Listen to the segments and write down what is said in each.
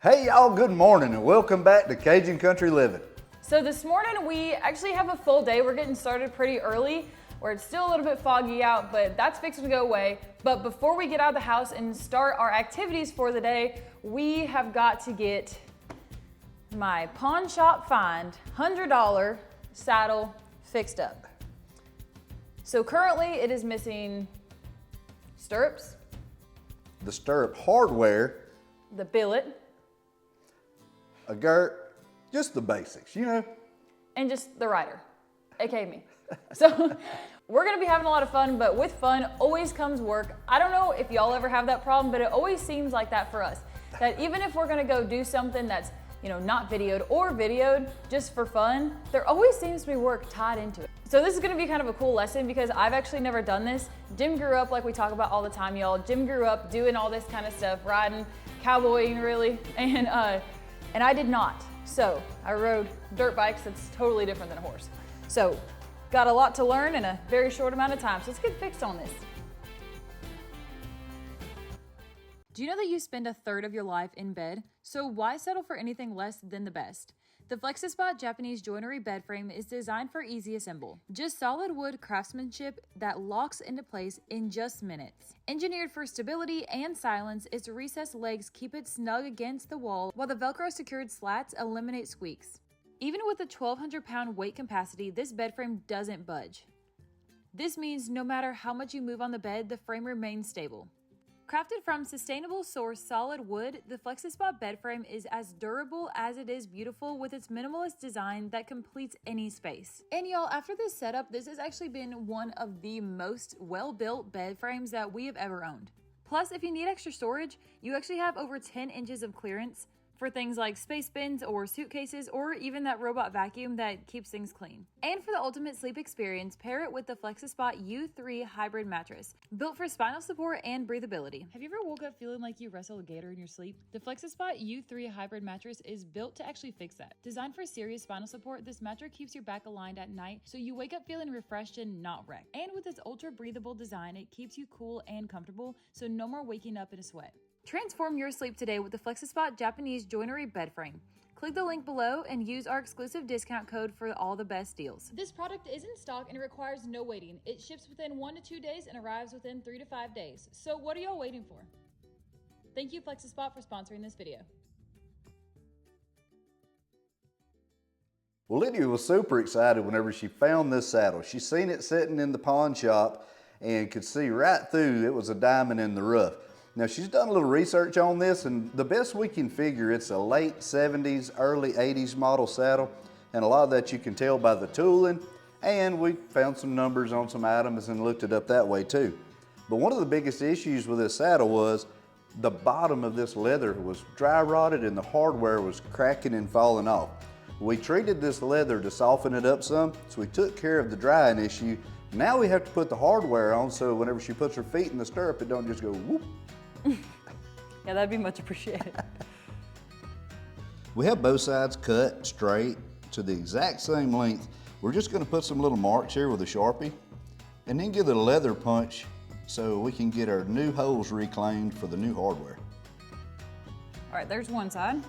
Hey y'all, good morning and welcome back to Cajun Country Living. So this morning we actually have a full day. We're getting started pretty early where it's still a little bit foggy out, but that's fixing to go away. But before we get out of the house and start our activities for the day, we have got to get my pawn shop find $100 saddle fixed up. So currently it is missing stirrups, The stirrup hardware, the billet, a girt, just the basics, you know. and just the rider, aka me. So we're gonna be having a lot of fun, but with fun always comes work. I don't know if y'all ever have that problem, but it always seems like that for us. That even if we're gonna go do something that's, not videoed or videoed just for fun, there always seems to be work tied into it. So this is gonna be kind of a cool lesson because I've actually never done this. Jim grew up, like we talk about all the time, y'all. Jim grew up doing all this kind of stuff, riding, cowboying really, and I did not. So I rode dirt bikes. That's totally different than a horse. So got a lot to learn in a very short amount of time. So let's get fixed on this. Do you know that you spend a third of your life in bed? So why settle for anything less than the best? The FlexiSpot Japanese Joinery Bed Frame is designed for easy assemble. Just solid wood craftsmanship that locks into place in just minutes. Engineered for stability and silence, its recessed legs keep it snug against the wall, while the Velcro secured slats eliminate squeaks. Even with a 1,200-pound weight capacity, this bed frame doesn't budge. This means no matter how much you move on the bed, the frame remains stable. Crafted from sustainable source solid wood, the FlexiSpot bed frame is as durable as it is beautiful with its minimalist design that completes any space. And y'all, after this setup, this has actually been one of the most well-built bed frames that we have ever owned. Plus, if you need extra storage, you actually have over 10 inches of clearance for things like space bins or suitcases or even that robot vacuum that keeps things clean. And for the ultimate sleep experience, pair it with the FlexiSpot U3 hybrid mattress, built for spinal support and breathability. Have you ever woke up feeling like you wrestled a gator in your sleep? The FlexiSpot U3 hybrid mattress is built to actually fix that. Designed for serious spinal support, this mattress keeps your back aligned at night so you wake up feeling refreshed and not wrecked. And with its ultra breathable design, it keeps you cool and comfortable, so no more waking up in a sweat. Transform your sleep today with the FlexiSpot Japanese Joinery Bed Frame. Click the link below and use our exclusive discount code for all the best deals. This product is in stock and it requires no waiting. It ships within 1 to 2 days and arrives within 3 to 5 days. So what are y'all waiting for? Thank you, FlexiSpot, for sponsoring this video. Well, Lydia was super excited whenever she found this saddle. She seen it sitting in the pawn shop and could see right through it was a diamond in the rough. Now she's done a little research on this, and the best we can figure, it's a late 70s, early 80s model saddle, and a lot of that you can tell by the tooling, and we found some numbers on some items and looked it up that way too. But one of the biggest issues with this saddle was the bottom of this leather was dry rotted and the hardware was cracking and falling off. We treated this leather to soften it up some, so we took care of the drying issue. Now we have to put the hardware on so whenever she puts her feet in the stirrup, it don't just go whoop. Yeah, that'd be much appreciated. We have both sides cut straight to the exact same length. We're just going to put some little marks here with a Sharpie and then give it a leather punch so we can get our new holes reclaimed for the new hardware. All right, there's one side.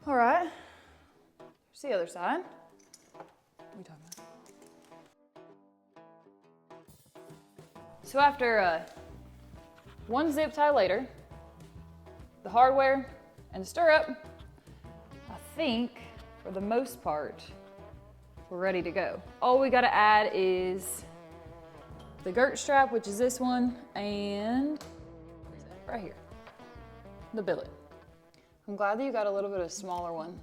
All right, here's the other side. What are you talking about? So after one zip tie later, the hardware and the stirrup, I think for the most part, we're ready to go. All we gotta add is the girt strap, which is this one, and right here, the billet. I'm glad that you got a little bit of a smaller one.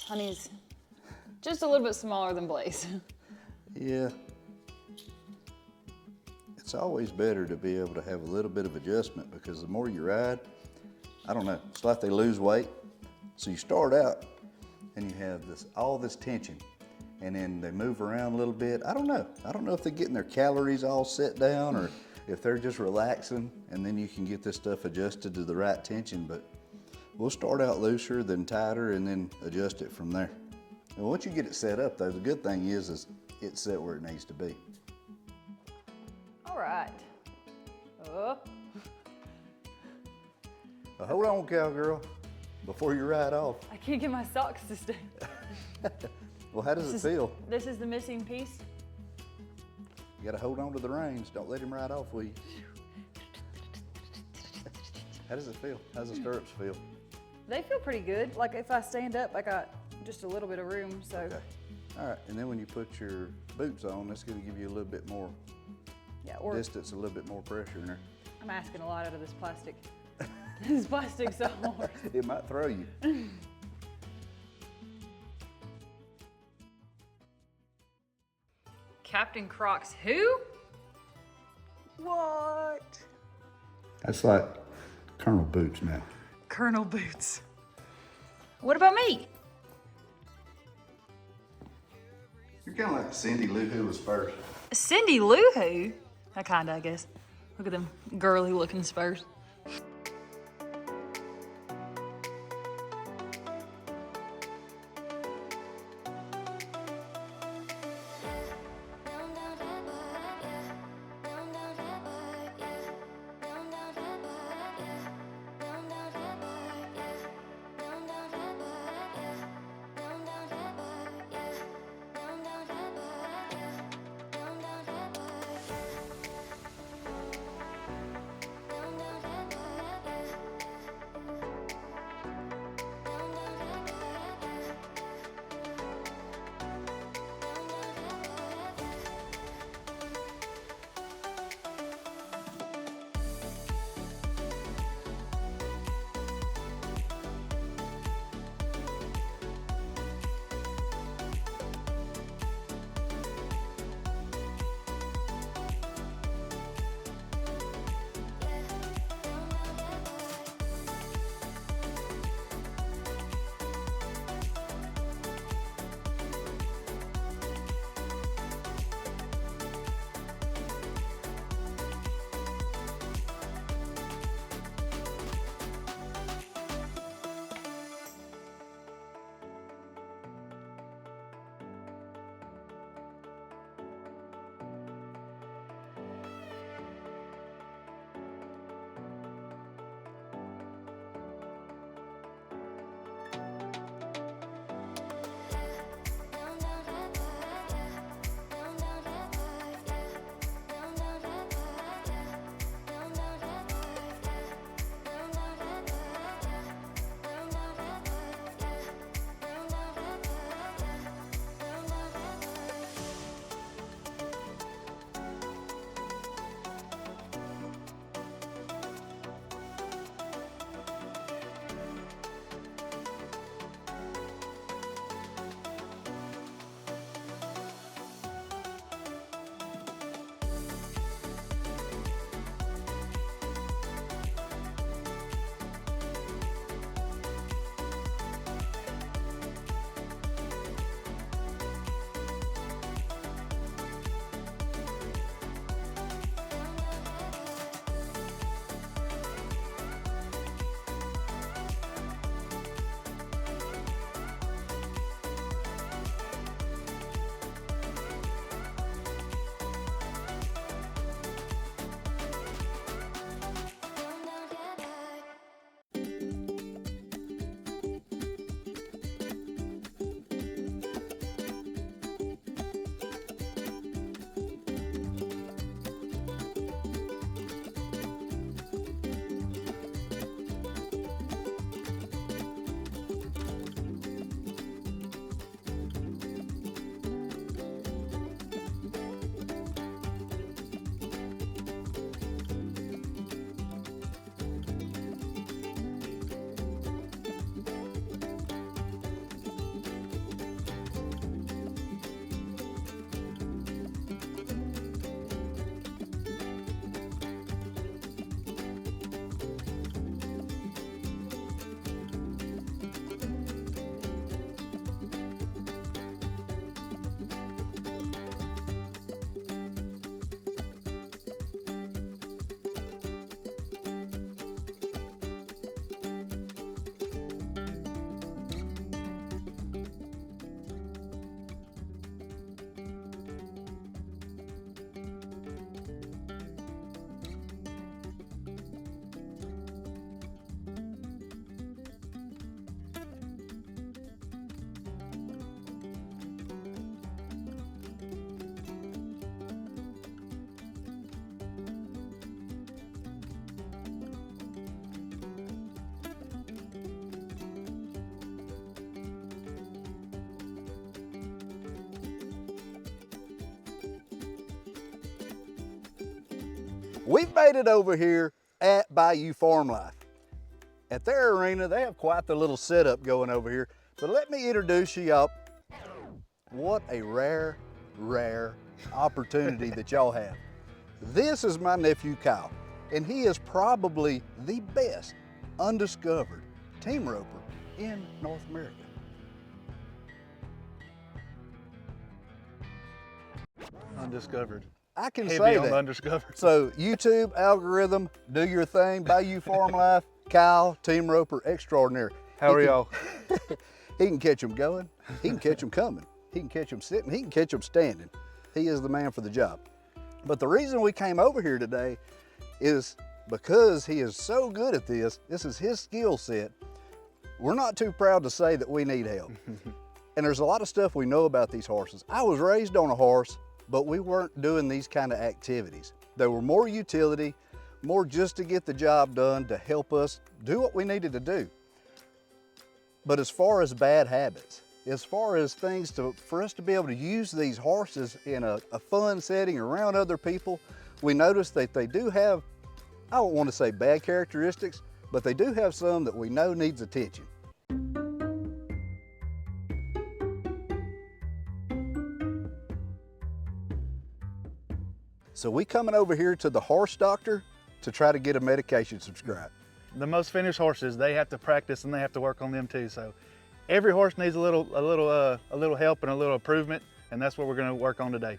Honey's just a little bit smaller than Blaze. Yeah. It's always better to be able to have a little bit of adjustment because the more you ride, I don't know, it's like they lose weight. So you start out and you have all this tension and then they move around a little bit. I don't know if they're getting their calories all set down or if they're just relaxing, and then you can get this stuff adjusted to the right tension. But We'll start out looser, then tighter, and then adjust it from there. And once you get it set up though, the good thing is it's set where it needs to be. All right. Oh. Now, hold on, cowgirl, before you ride off. I can't get my socks to stay. Well, how does it feel? This is the missing piece. You gotta hold on to the reins. Don't let him ride off with you. How does it feel? How's the stirrups feel? They feel pretty good. Like if I stand up, I got just a little bit of room, so. Okay. All right, and then when you put your boots on, that's gonna give you a little bit more distance, a little bit more pressure in there. I'm asking a lot out of this plastic. This plastic's so hard. It might throw you. Captain Croc's who? What? That's like Colonel Boots, man. Colonel Boots. What about me? You're kind of like Cindy Lou Who was first. Cindy Lou Who? Kinda, I guess. Look at them girly looking spurs. We've made it over here at Bayou Farm Life. At their arena, they have quite the little setup going over here. But let me introduce y'all. What a rare opportunity that y'all have. This is my nephew Kyle, and he is probably the best undiscovered team roper in North America. Undiscovered. I can Heavy say on that. undiscovered. So YouTube algorithm, do your thing. Bayou Farm Life, Kyle, team roper extraordinary. How are y'all? He can catch them going. He can catch them coming. He can catch them sitting. He can catch them standing. He is the man for the job. But the reason we came over here today is because he is so good at this. This is his skill set. We're not too proud to say that we need help. And there's a lot of stuff we know about these horses. I was raised on a horse, but we weren't doing these kind of activities. They were more utility, more just to get the job done, to help us do what we needed to do. But as far as bad habits, as far as things for us to be able to use these horses in a fun setting around other people, we noticed that they do have, I don't want to say bad characteristics, but they do have some that we know needs attention. So we coming over here to the horse doctor to try to get a medication subscribed. The most finished horses, they have to practice and they have to work on them too. So every horse needs a little help and a little improvement, and that's what we're going to work on today.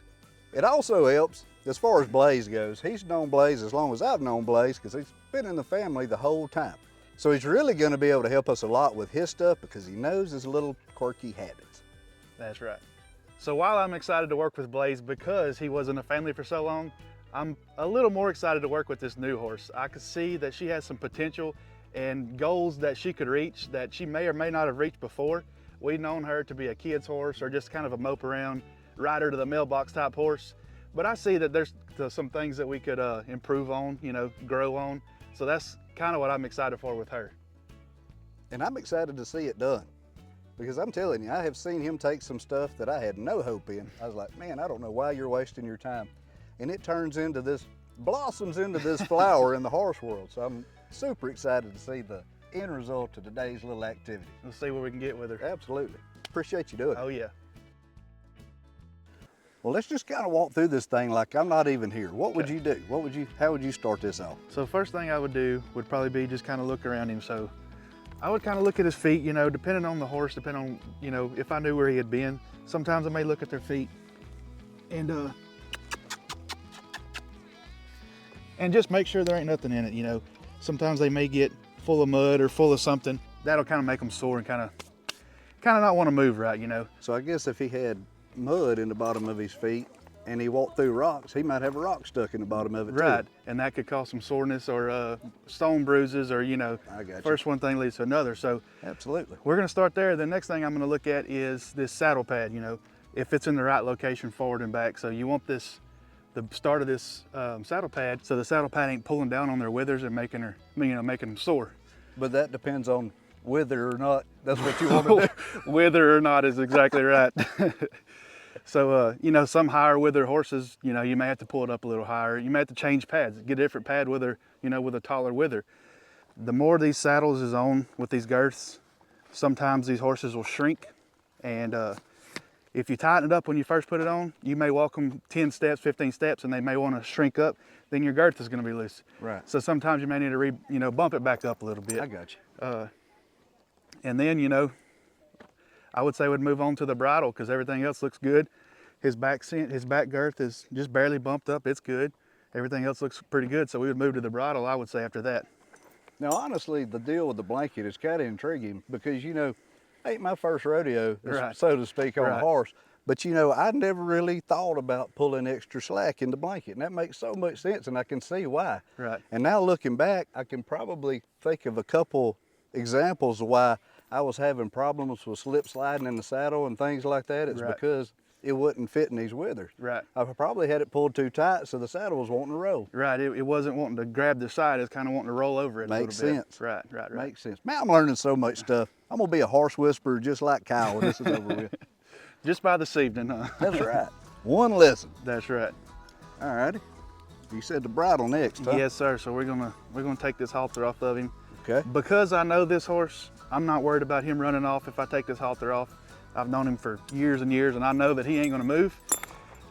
It also helps as far as Blaze goes. He's known Blaze as long as I've known Blaze because he's been in the family the whole time. So he's really going to be able to help us a lot with his stuff because he knows his little quirky habits. That's right. So while I'm excited to work with Blaze because he was in the family for so long, I'm a little more excited to work with this new horse. I could see that she has some potential and goals that she could reach that she may or may not have reached before. We've known her to be a kid's horse or just kind of a mope around, rider to the mailbox type horse. But I see that there's some things that we could improve on, grow on. So that's kind of what I'm excited for with her. And I'm excited to see it done. Because I'm telling you, I have seen him take some stuff that I had no hope in. I was like, man, I don't know why you're wasting your time. And it turns into this, blossoms into this flower in the horse world. So I'm super excited to see the end result of today's little activity. We'll see what we can get with her. Absolutely. Appreciate you doing it. Oh yeah. Well, let's just kind of walk through this thing like I'm not even here. What would you do? How would you start this off? So first thing I would do would probably be just kind of look around him. So I would kind of look at his feet, depending on the horse, depending on, if I knew where he had been. Sometimes I may look at their feet and just make sure there ain't nothing in it, Sometimes they may get full of mud or full of something. That'll kind of make them sore and kind of not want to move right, So I guess if he had mud in the bottom of his feet and he walked through rocks, he might have a rock stuck in the bottom of it right, too. And that could cause some soreness or stone bruises or, I got you. First one thing leads to another. So Absolutely. we're gonna start there. The next thing I'm gonna look at is this saddle pad, if it's in the right location forward and back. So you want the start of this saddle pad so the saddle pad ain't pulling down on their withers and making them sore. But that depends on whether or not that's what you want to do. Whether or not is exactly right. So, some higher wither horses, you may have to pull it up a little higher. You may have to change pads, get a different pad with a taller wither. The more these saddles is on with these girths, sometimes these horses will shrink. And if you tighten it up when you first put it on, you may walk them 10 steps, 15 steps, and they may want to shrink up. Then your girth is going to be loose. Right. So sometimes you may need to bump it back up a little bit. I got you. And then, I would say we'd move on to the bridle because everything else looks good. His back girth is just barely bumped up. It's good. Everything else looks pretty good. So we would move to the bridle, I would say, after that. Now, honestly, the deal with the blanket is kind of intriguing because, ain't my first rodeo, Right. so to speak, on a Right. horse. But, I never really thought about pulling extra slack in the blanket. And that makes so much sense, and I can see why. Right. And now looking back, I can probably think of a couple examples of why I was having problems with slip sliding in the saddle and things like that. It's Right. because it wasn't fitting these withers. Right. I probably had it pulled too tight, so the saddle was wanting to roll. Right, it wasn't wanting to grab the side, it's kind of wanting to roll over it Makes a little bit. sense. Right. Makes sense. Man, I'm learning so much stuff. I'm gonna be a horse whisperer just like Kyle when this is over with. Just by this evening, huh? That's right. One lesson. That's right. All righty. You said the bridle next, huh? Yes, sir. So we're gonna take this halter off of him. Okay. Because I know this horse, I'm not worried about him running off if I take this halter off. I've known him for years and years, and I know that he ain't gonna move.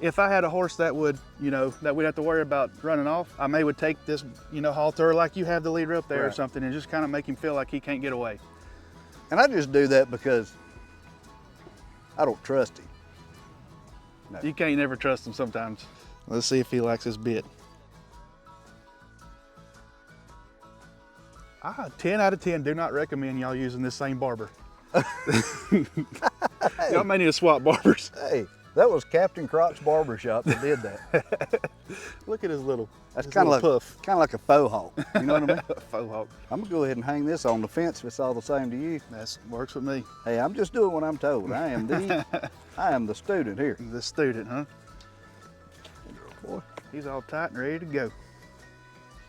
If I had a horse that would, that we'd have to worry about running off, I would take this, halter like you have the leader up there or something, and just kind of make him feel like he can't get away. And I just do that because I don't trust him. No. You can't never trust him sometimes. Let's see if he likes his bit. 10 out of 10 do not recommend y'all using this same barber. Y'all may need to swap barbers. Hey, that was Captain Croc's barbershop that did that. Look at his little, that's kind of like puff. Kind of like a faux hawk. You know what I mean? Faux hawk. I'm gonna go ahead and hang this on the fence if it's all the same to you. That works with me. Hey, I'm just doing what I'm told. I am the student here. The student, huh? Boy, he's all tight and ready to go.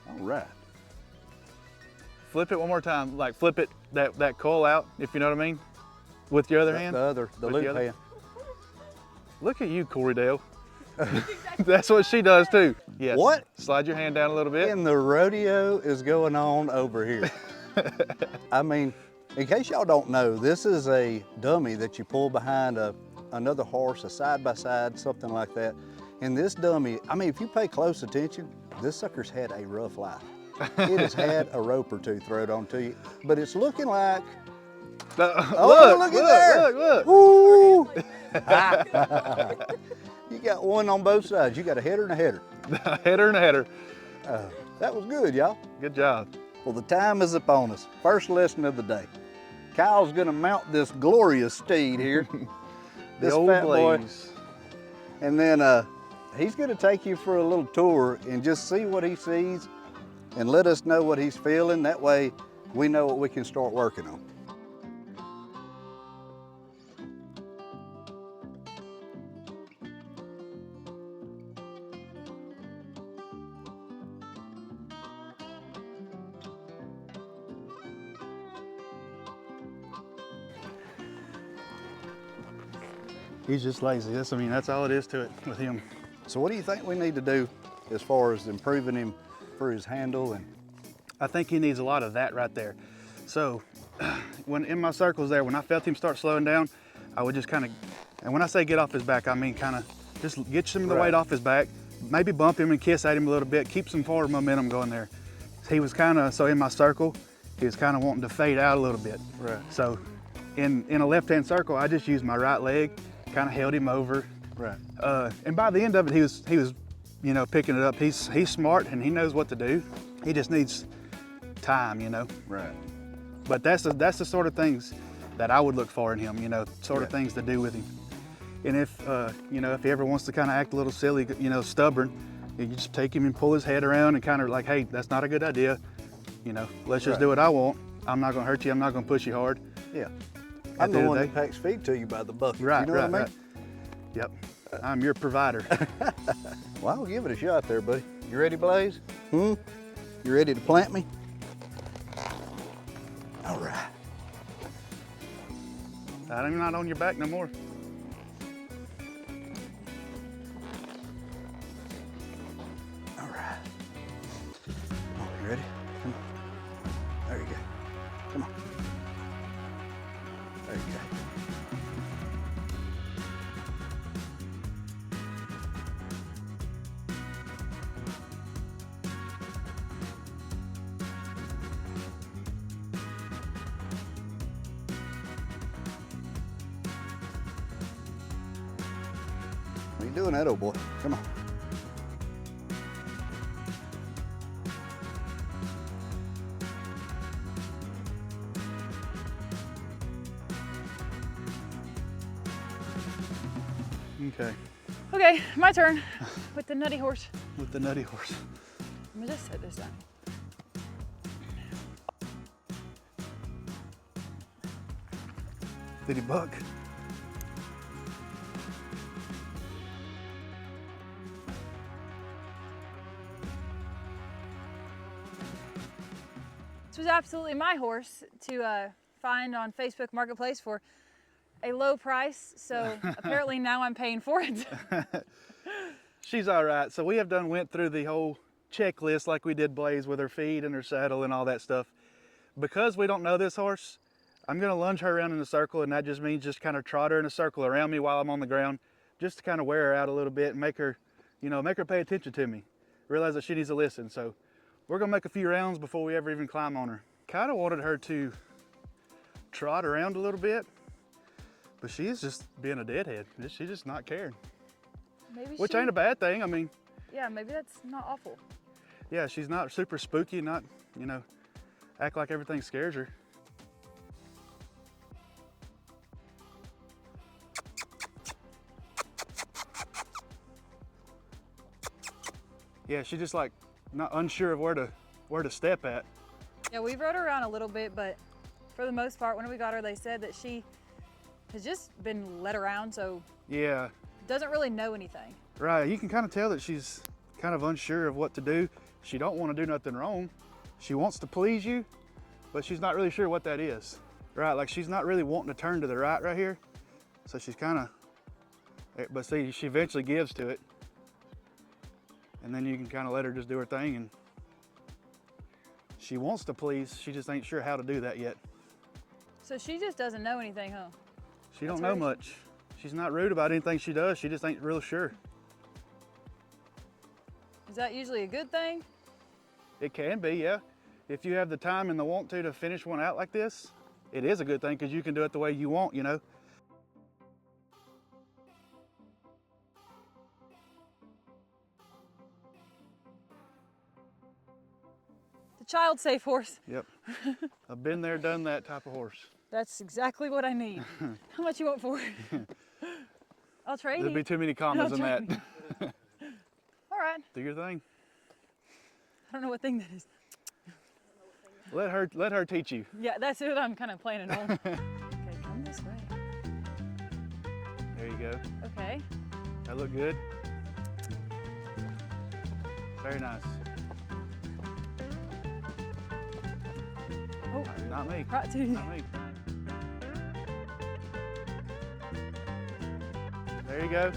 All right. Flip it one more time, like flip it that coil out, if you know what I mean, with your other hand. The loop hand. Look at you, Corey Dale. That's what she does too. Yes. What? Slide your hand down a little bit. And the rodeo is going on over here. I mean, in case y'all don't know, this is a dummy that you pull behind another horse, a side-by-side, something like that. And this dummy, I mean, if you pay close attention, this sucker's had a rough life. It has had a rope or two thrown onto you, but it's looking like, look at there. Look. Woo! You got one on both sides. You got a header and a header. A header and a header. That was good, y'all. Good job. Well, the time is upon us. First lesson of the day. Kyle's gonna mount this glorious steed here. This old fat boy. Blaze. And then he's gonna take you for a little tour and just see what he sees and let us know what he's feeling. That way we know what we can start working on. He's just lazy. That's all it is to it with him. So what do you think we need to do as far as improving him for his handle? And I think he needs a lot of that right there. So when in my circles there, when I felt him start slowing down, I would just kind of, and when I say get off his back, I mean kind of just get some of the weight off his back, maybe bump him and kiss at him a little bit, keep some forward momentum going there. He was kind of, so in my circle, he was kind of wanting to fade out a little bit. Right. So in a left-hand circle, I just used my right leg, kind of held him over. Right. And by the end of it, he was picking it up. He's smart and he knows what to do. He just needs time, Right. But that's the sort of things that I would look for in him, sort of things to do with him. And if he ever wants to kind of act a little silly, stubborn, you just take him and pull his head around and kind of like, hey, that's not a good idea. Let's just do what I want. I'm not gonna hurt you. I'm not gonna push you hard. Yeah. I'm the one that packs feed to you by the bucket. Right, you know what I mean? right. Yep. I'm your provider. Well, I'll give it a shot there, buddy. You ready, Blaze? You ready to plant me? All right. I'm not on your back no more. All right. Come on, you ready? Come on. There you go. Come on. There you go. What are you doing that, old boy? Come on. Okay. Okay, my turn with the nutty horse. With the nutty horse. Let me just set this down. Did he buck? This was absolutely my horse to find on Facebook Marketplace for a low price, so apparently now I'm paying for it. She's all right. So we have went through the whole checklist like we did Blaze with her feed and her saddle and all that stuff. Because we don't know this horse, I'm gonna lunge her around in a circle, and that just means just kind of trot her in a circle around me while I'm on the ground, just to kind of wear her out a little bit and make her, you know, make her pay attention to me. Realize that she needs to listen. So we're gonna make a few rounds before we ever even climb on her. Kind of wanted her to trot around a little bit, but she is just being a deadhead. She's just not caring. Which ain't a bad thing. I mean, yeah, maybe that's not awful. Yeah, she's not super spooky, not, you know, act like everything scares her. Yeah, she's just like not unsure of where to step at. Yeah, we rode her around a little bit, but for the most part, when we got her, they said that she has just been led around, so yeah, doesn't really know anything. Right, you can kind of tell that she's kind of unsure of what to do. She don't want to do nothing wrong. She wants to please you, but she's not really sure what that is. Right, like she's not really wanting to turn to the right here. So she's kind of, but see, she eventually gives to it. And then you can kind of let her just do her thing, and she wants to please, she just ain't sure how to do that yet. So she just doesn't know anything, huh? She don't know much. She's not rude about anything she does, she just ain't real sure. Is that usually a good thing? It can be, yeah. If you have the time and the want to finish one out like this, it is a good thing because you can do it the way you want, you know. The child-safe horse. Yep. I've been there, done that type of horse. That's exactly what I need. How much you want for it? I'll trade you. There'd be too many commas in that. All right. Do your thing. I don't know what thing that is. Let her teach you. Yeah, that's what I'm kind of planning on. Okay, come this way. There you go. Okay. That look good. Very nice. Oh, not me. right to you. Not me. There you go.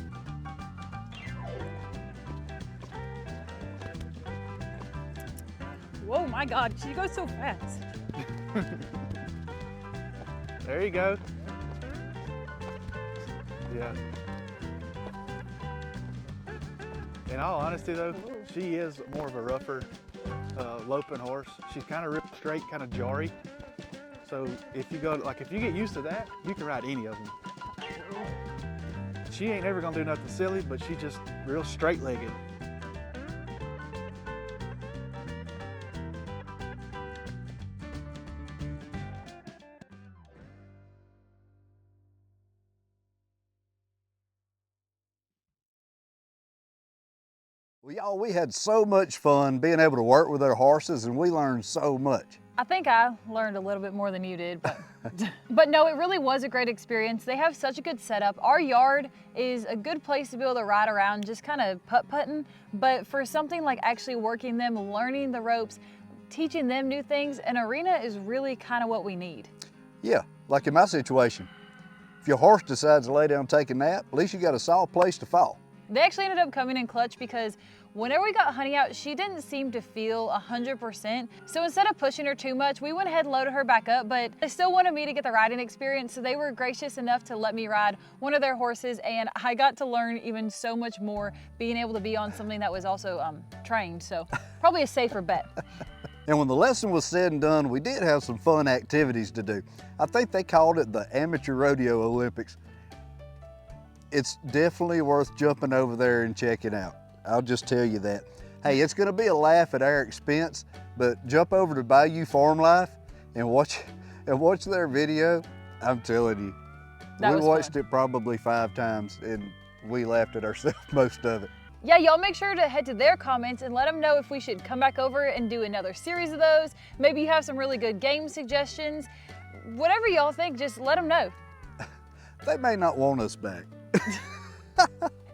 Whoa, my God, she goes so fast. There you go. Yeah. In all honesty though, she is more of a rougher loping horse. She's kind of real straight, kind of jarry. So if you get used to that, you can ride any of them. She ain't ever gonna do nothing silly, but she's just real straight-legged. Well, y'all, we had so much fun being able to work with our horses, and we learned so much. I think I learned a little bit more than you did, but but no, it really was a great experience. They have such a good setup. Our yard is a good place to be able to ride around, just kind of putt-putting, but for something like actually working them, learning the ropes, teaching them new things, an arena is really kind of what we need. Yeah, like in my situation. If your horse decides to lay down and take a nap, at least you got a solid place to fall. They actually ended up coming in clutch because whenever we got Honey out, she didn't seem to feel 100%. So instead of pushing her too much, we went ahead and loaded her back up, but they still wanted me to get the riding experience, so they were gracious enough to let me ride one of their horses, and I got to learn even so much more being able to be on something that was also trained, so probably a safer bet. And when the lesson was said and done, we did have some fun activities to do. I think they called it the Amateur Rodeo Olympics. It's definitely worth jumping over there and checking out. I'll just tell you that. Hey, it's gonna be a laugh at our expense, but jump over to Bayou Farm Life and watch their video. I'm telling you, we watched it probably 5 times and we laughed at ourselves most of it. Yeah, y'all make sure to head to their comments and let them know if we should come back over and do another series of those. Maybe you have some really good game suggestions. Whatever y'all think, just let them know. They may not want us back.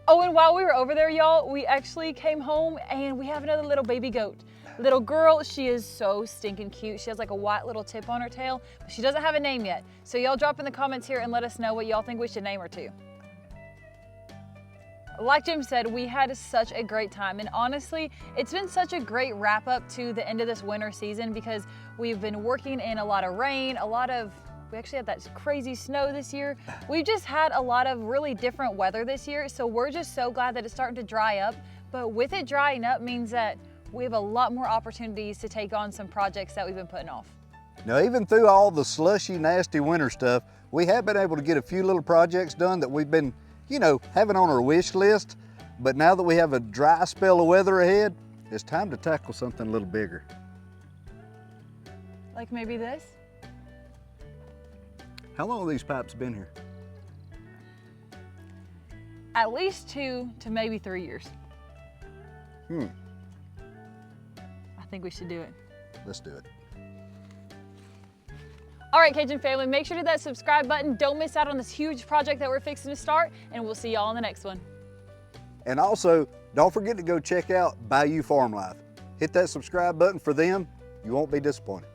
Oh, and while we were over there, y'all, we actually came home and we have another little baby goat. Little girl, she is so stinking cute. She has like a white little tip on her tail, but she doesn't have a name yet. So y'all drop in the comments here and let us know what y'all think we should name her to. Like Jim said, we had such a great time, and honestly, it's been such a great wrap up to the end of this winter season because we've been working in a lot of rain, we actually had that crazy snow this year. We've just had a lot of really different weather this year, so we're just so glad that it's starting to dry up. But with it drying up means that we have a lot more opportunities to take on some projects that we've been putting off. Now, even through all the slushy, nasty winter stuff, we have been able to get a few little projects done that we've been, having on our wish list. But now that we have a dry spell of weather ahead, it's time to tackle something a little bigger. Like maybe this? How long have these pipes been here? At least 2 to maybe 3 years. I think we should do it. Let's do it. All right, Cajun family, make sure to hit that subscribe button. Don't miss out on this huge project that we're fixing to start, and we'll see y'all in the next one. And also, don't forget to go check out Bayou Farm Life. Hit that subscribe button for them. You won't be disappointed.